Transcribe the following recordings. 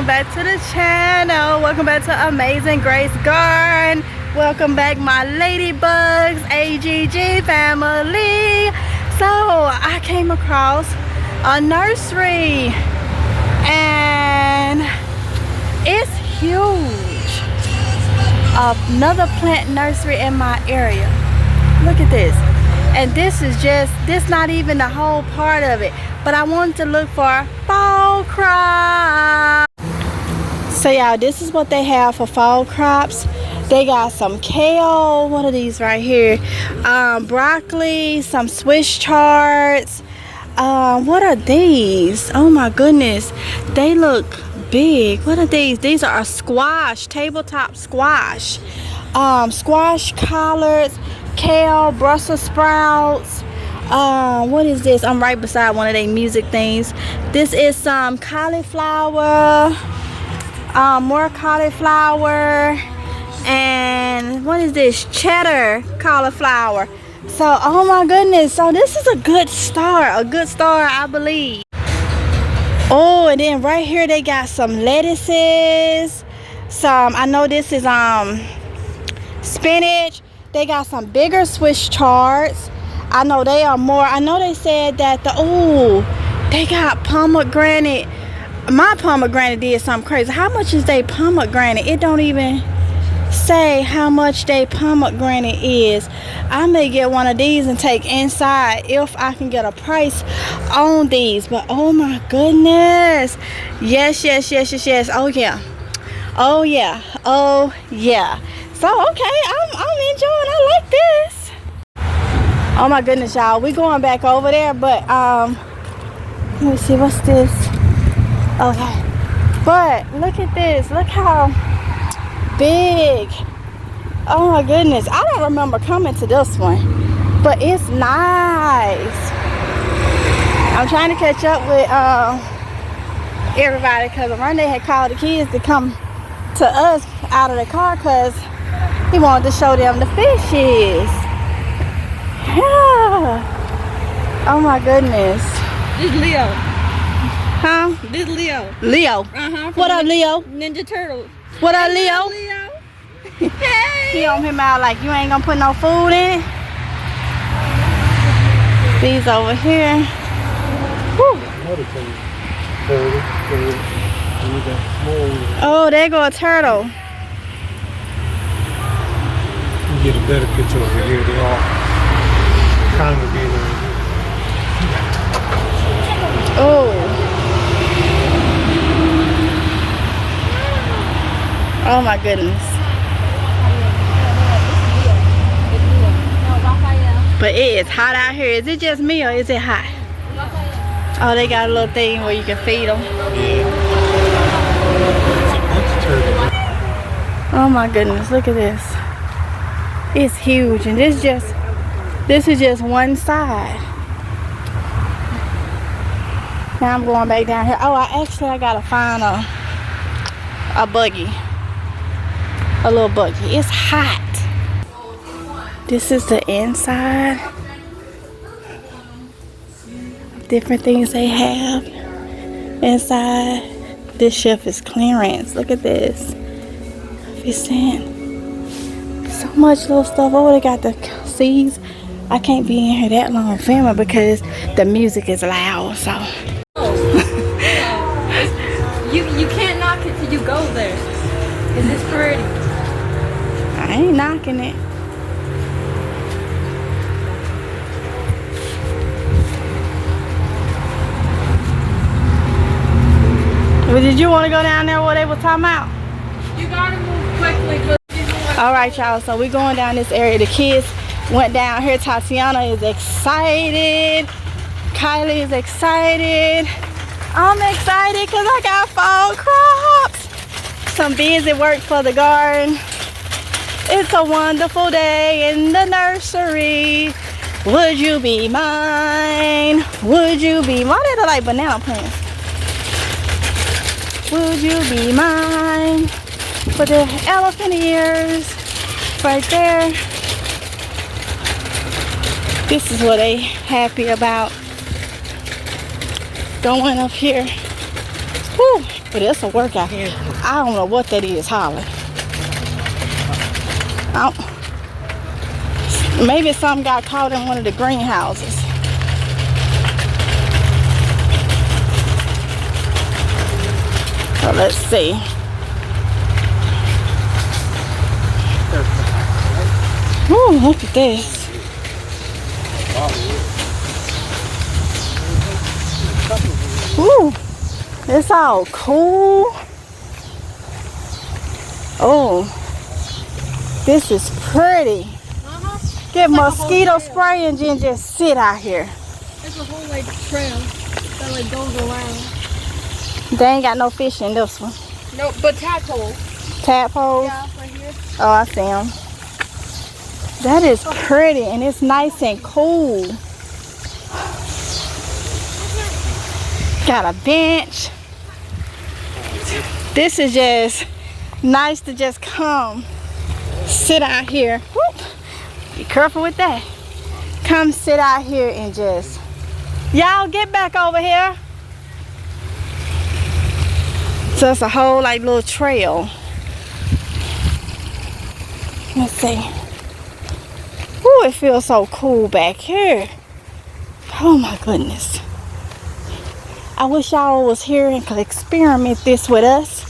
welcome back to the channel. Welcome back to Amazing Grace Garden. Welcome back my ladybugs, AGG family. So I came across a nursery and it's huge. Another plant nursery in my area. Look at this. And this not even the whole part of it, but I wanted to look for fall crops. So y'all, this is what they have for fall crops. They got some kale, what are these right here? Broccoli, some Swiss charts. What are these? Oh my goodness, they look big. What are these? These are a squash, tabletop squash. Squash collards, kale, Brussels sprouts. What is this? I'm right beside one of their music things. This is some cauliflower, more cauliflower, and what is this? Cheddar cauliflower. So oh my goodness, so this is a good start, I believe. Oh, and then right here they got some lettuces, some, I know this is spinach. They got some bigger Swiss charts. I know they are more. I know they said that they got pomegranate. My pomegranate did something crazy. How much is they pomegranate? It don't even say how much they pomegranate is. I may get one of these and take inside if I can get a price on these. But oh my goodness. Yes. Oh yeah. So okay, I'm enjoying. I like this. Oh my goodness, y'all. We going back over there, but let me see, what's this? Okay. But look at this. Look how big. Oh my goodness. I don't remember coming to this one, but it's nice. I'm trying to catch up with everybody because Monday had called the kids to come to us out of the car because he wanted to show them the fishes. Yeah. Oh my goodness. This is Leo. Huh? This is Leo. Leo. What up, Leo? Ninja Turtles. What up, Leo? Hey. He on him out like you ain't gonna put no food in. These over here. Whew. Oh, there go a turtle. You get a better picture over here. They all congregating. Oh. Oh my goodness. But it is hot out here. Is it just me or is it hot? Oh, they got a little thing where you can feed them. Oh my goodness, look at this. It's huge, and this is just one side. Now I'm going back down here. Oh, I gotta find a buggy. A little buggy. It's hot. This is the inside. Different things they have inside. This shelf is clearance. Look at this. It's in so much little stuff. Oh, they got the seeds. I can't be in here that long filming because the music is loud. So you can't knock it till you go there. Is this pretty? I ain't knocking it. Well, did you want to go down there where they were talking about? You gotta move quickly. All right, y'all. So we're going down this area. The kids went down here. Tatiana is excited. Kylie is excited. I'm excited because I got fall crops. Some busy work for the garden. It's a wonderful day in the nursery. Would you be mine? Would you be mine? Why they look like banana plants? Would you be mine? For the elephant ears right there. This is what they happy about. Going up here. Whew. But it's a workout. I don't know what that is, Holly. Maybe something got caught in one of the greenhouses. So let's see. Ooh, look at this. Ooh, it's all cool. Oh, this is pretty. Get mosquito spray and then just sit out here. There's a whole like trail that like goes around. They ain't got no fish in this one. No, but tadpoles. Tadpoles? Yeah, right here. Oh, I see them. That is pretty and it's nice and cool. Got a bench. This is just nice to just come sit out here. Whoop. Be careful with that. Come sit out here and just, y'all get back over here. So it's a whole like little trail. Let's see. Ooh, it feels so cool back here. Oh my goodness. I wish y'all was here and could experiment this with us.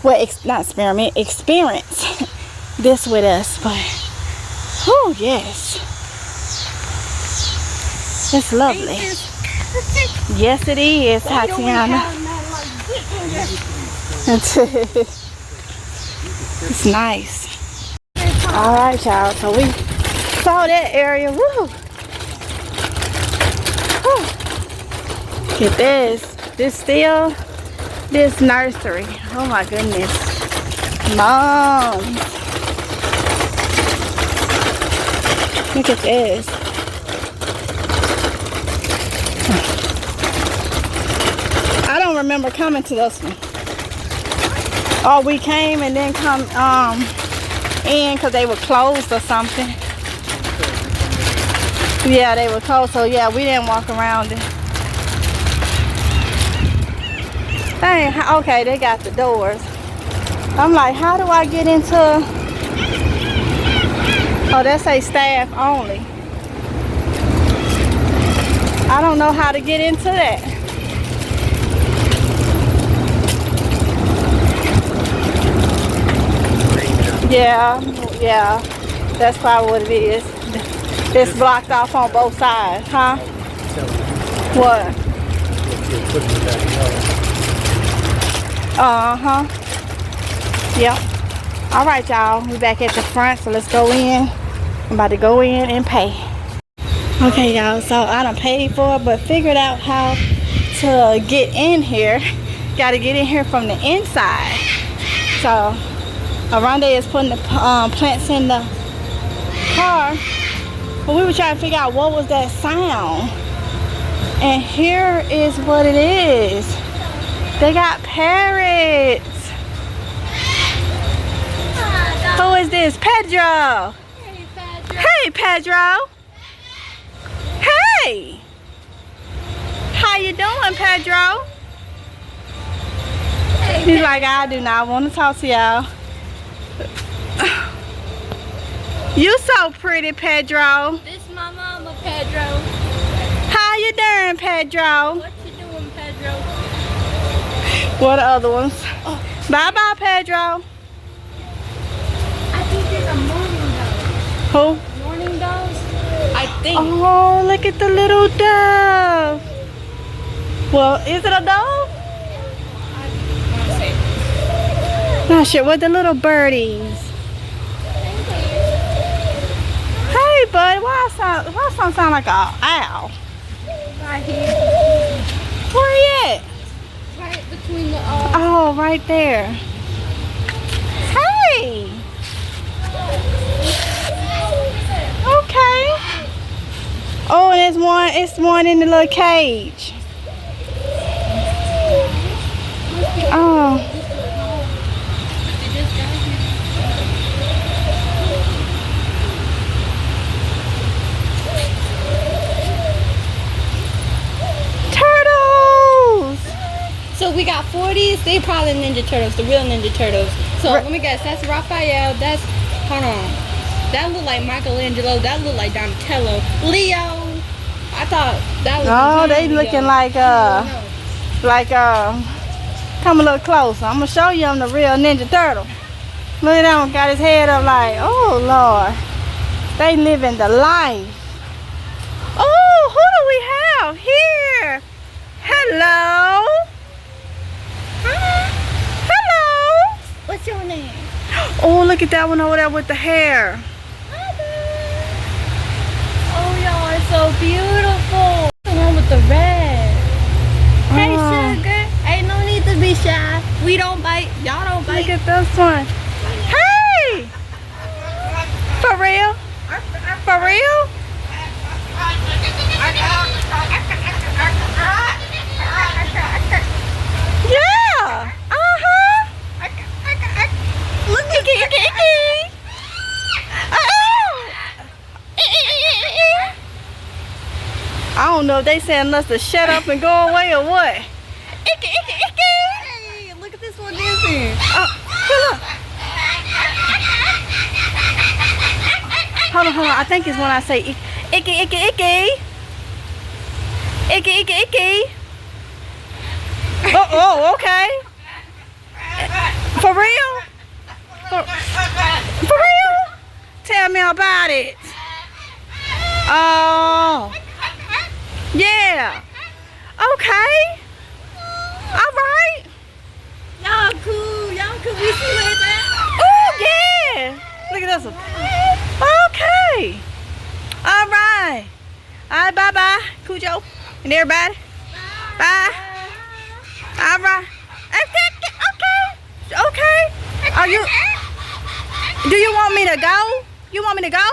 Well, not experiment, experience this with us. But, oh yes. It's lovely. Yes, it is, Tatiana. It's nice. All right, y'all. So we saw that area. Woo! Woo. Look at this. This nursery. Oh my goodness. Mom. Look at this. I don't remember coming to this one. Oh, we came and then come in because they were closed or something. Yeah, they were closed, so yeah, we didn't walk around it. Dang, okay, they got the doors. I'm like, how do I get into? Oh, that say staff only. I don't know how to get into that. Yeah, that's probably what it is. It's blocked off on both sides, huh? What? Uh-huh. Yep. All right, y'all. We're back at the front, so let's go in. I'm about to go in and pay. Okay, y'all. So I done paid for it, but figured out how to get in here. Got to get in here from the inside. So Aranda is putting the plants in the car. But we were trying to figure out what was that sound. And here is what it is. They got parrots. Who is this? Pedro. Hey, Pedro. Hey, Pedro. Hey. How you doing, Pedro? Hey, He's like, I do not want to talk to y'all. You so pretty, Pedro. This is my mama, Pedro. How you doing, Pedro? What you doing, Pedro? What other ones? Oh. Bye-bye, Pedro. I think there's a morning dove. Who? Morning doves? I think. Oh, look at the little dove. Well, is it a dove? Not sure. What the little birdies? Hey, bud. Why something sound like an owl? Right here. Where he at? Right between the Oh, right there. Hey. Okay. Oh, and it's one in the little cage. Oh. So we got 40s, they probably Ninja Turtles, the real Ninja Turtles. So let me guess, that's Raphael. That's, hold on. That look like Michelangelo. That look like Donatello. Leo. I thought that was. Oh, they looking come a little closer. I'm gonna show you I'm the real Ninja Turtle. Look at that one, got his head up like, oh Lord. They living the life. Oh, who do we have here? Hello. Hello. What's your name? Oh, look at that one over there with the hair. Oh, y'all, it's so beautiful. The one with the red. Hey, sugar. Ain't no need to be shy. We don't bite. Y'all don't bite. Look at this one. Hey! For real? For real? Yeah. Uh-huh. Look at Icky. I don't know if they saying us to shut up and go away or what. Icky. Hey, look at this one dancing. Hold on. I think it's when I say icky. Icky. Oh, okay. For real? For real? Tell me about it. Oh. Yeah. Okay. All right. Y'all cool. We see where it's at. Oh, yeah. Look at this one. Okay. All right. All right, bye-bye, Cujo and everybody. Bye. All right. Okay. Are you? Do you want me to go? You want me to go?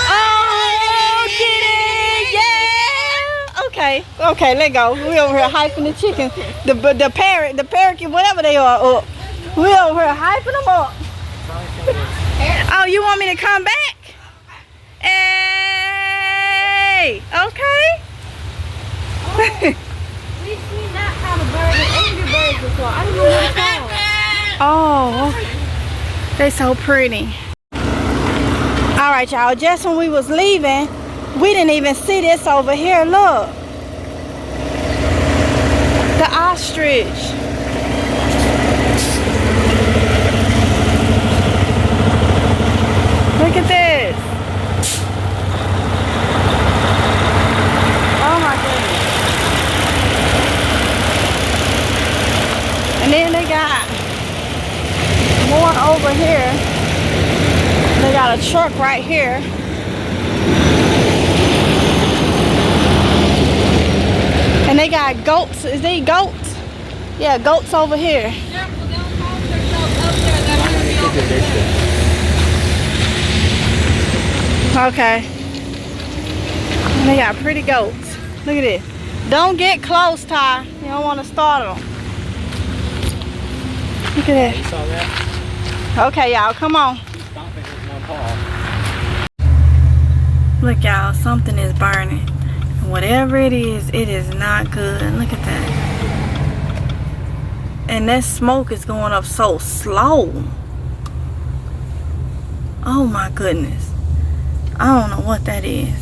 Oh, kitty, yeah. Okay, let go. We over here hyping the chicken, the parakeet, whatever they are up. We over here hyping them up. Oh, you want me to come back? Hey, okay. We've seen that kind of bird and angry birds before. I don't know what it's called. Oh, they so pretty. All right, y'all, just when we was leaving, we didn't even see this over here. Look, the ostrich. Look at this. Oh my goodness. And then they got more over here. They got a truck right here. And they got goats. Is they goats? Yeah, goats over here. Okay. And they got pretty goats. Look at this. Don't get close, Ty. You don't want to startle them. Look at that. You saw that? Okay, y'all, come on. Stomping with my paw. Look, y'all, something is burning. Whatever it is not good. Look at that. And that smoke is going up so slow. Oh my goodness. I don't know what that is.